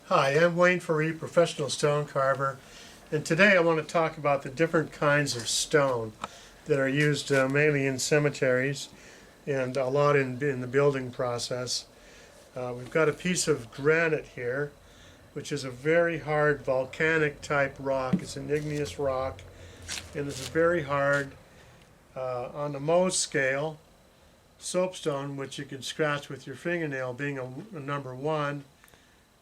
Hi, I'm Wayne Faree, professional stone carver, and today I want to talk about the different kinds of stone that are used mainly in cemeteries and a lot in the building process. We've got a piece of granite here, which is a very hard volcanic type rock. It's an igneous rock, and it's very hard on the Mohs scale. Soapstone, which you can scratch with your fingernail, being a number 1,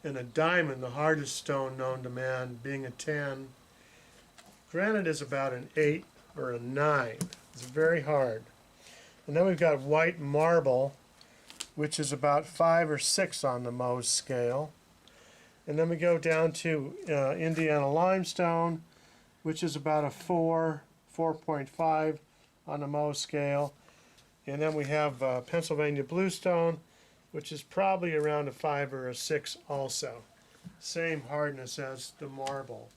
and a diamond, the hardest stone known to man, being a 10. Granite is about an 8 or a 9. It's very hard. And then we've got white marble, which is about 5 or 6 on the Mohs scale. And then we go down to Indiana limestone, which is about a 4, 4.5 on the Mohs scale. And then we have Pennsylvania bluestone, which is probably around a 5 or a 6 also. Same hardness as the marble.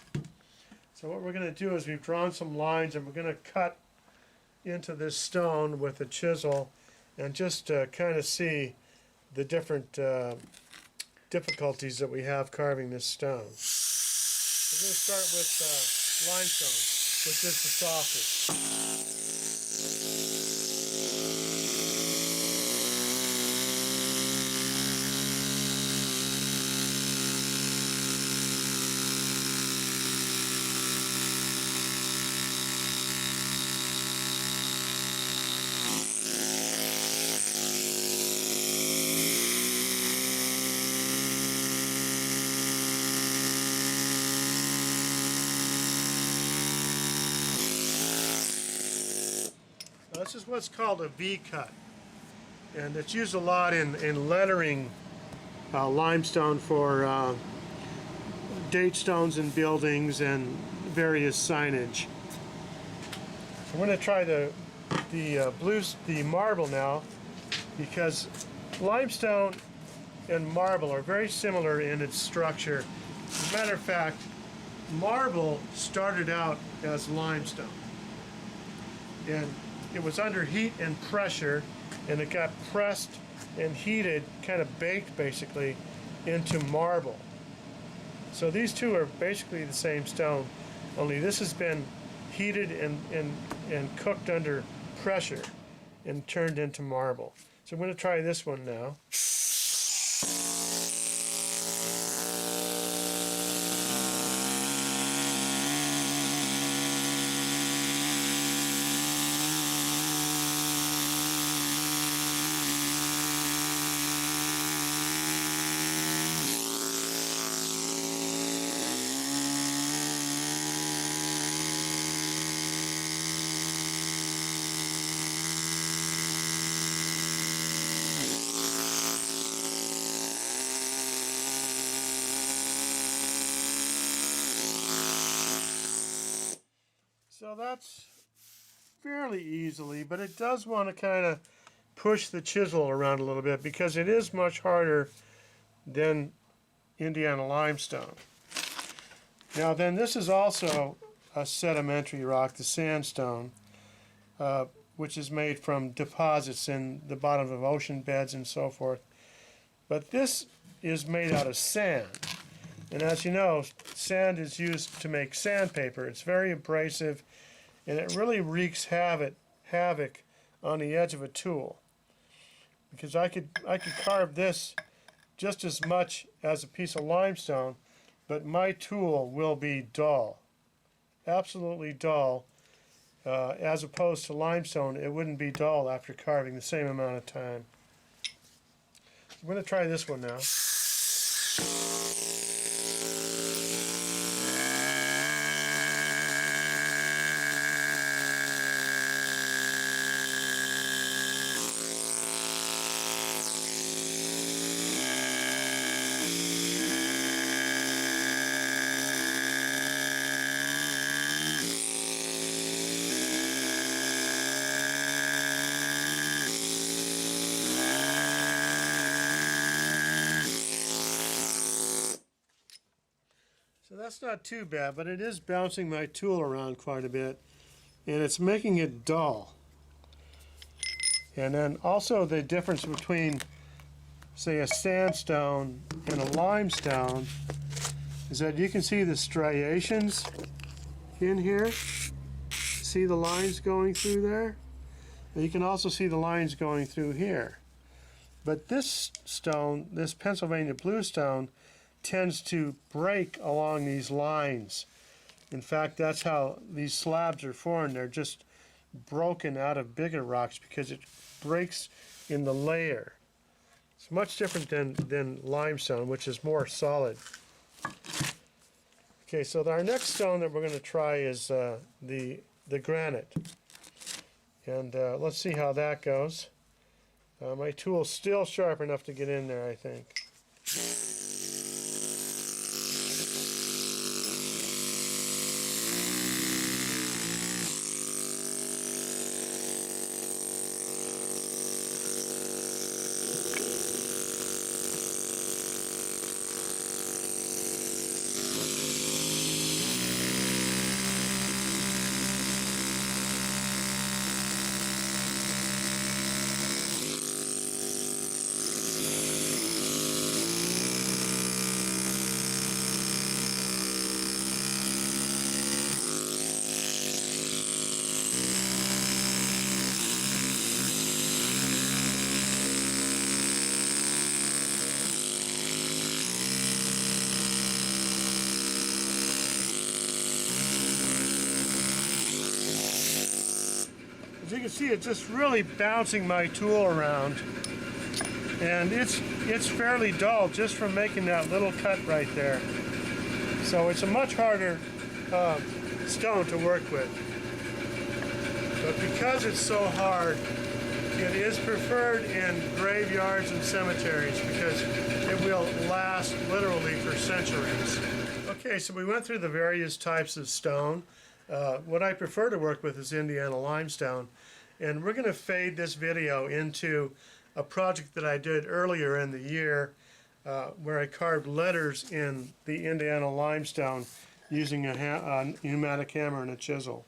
So what we're going to do is we've drawn some lines and we're going to cut into this stone with a chisel and just kind of see the different difficulties that we have carving this stone. We're going to start with limestone, which is the softest. This is what's called a V-cut, and it's used a lot in lettering limestone for date stones in buildings and various signage. I'm going to try the marble now, because limestone and marble are very similar in its structure. As a matter of fact, marble started out as limestone, and it was under heat and pressure, and it got pressed and heated, kind of baked basically, into marble. So these two are basically the same stone, only this has been heated and cooked under pressure and turned into marble. So I'm going to try this one now. So that's fairly easily, but it does want to kind of push the chisel around a little bit because it is much harder than Indiana limestone. Now then, this is also a sedimentary rock, the sandstone, which is made from deposits in the bottom of ocean beds and so forth. But this is made out of sand. And as you know, sand is used to make sandpaper. It's very abrasive, and it really wreaks havoc on the edge of a tool. Because I could carve this just as much as a piece of limestone, but my tool will be dull, absolutely dull. As opposed to limestone, it wouldn't be dull after carving the same amount of time. I'm going to try this one now. So that's not too bad, but it is bouncing my tool around quite a bit, and it's making it dull. And then also the difference between say, a sandstone and a limestone is that you can see the striations in here. See the lines going through there? And you can also see the lines going through here. But this stone, this Pennsylvania bluestone, tends to break along these lines. In fact, that's how these slabs are formed. They're just broken out of bigger rocks because it breaks in the layer. It's much different than limestone, which is more solid. Okay, so our next stone that we're going to try is the granite. And let's see how that goes. My tool's still sharp enough to get in there, I think. As you can see, it's just really bouncing my tool around, and it's fairly dull just from making that little cut right there. So it's a much harder stone to work with. But because it's so hard, it is preferred in graveyards and cemeteries because it will last literally for centuries. Okay, so we went through the various types of stone. What I prefer to work with is Indiana limestone, and we're going to fade this video into a project that I did earlier in the year where I carved letters in the Indiana limestone using a pneumatic hammer and a chisel.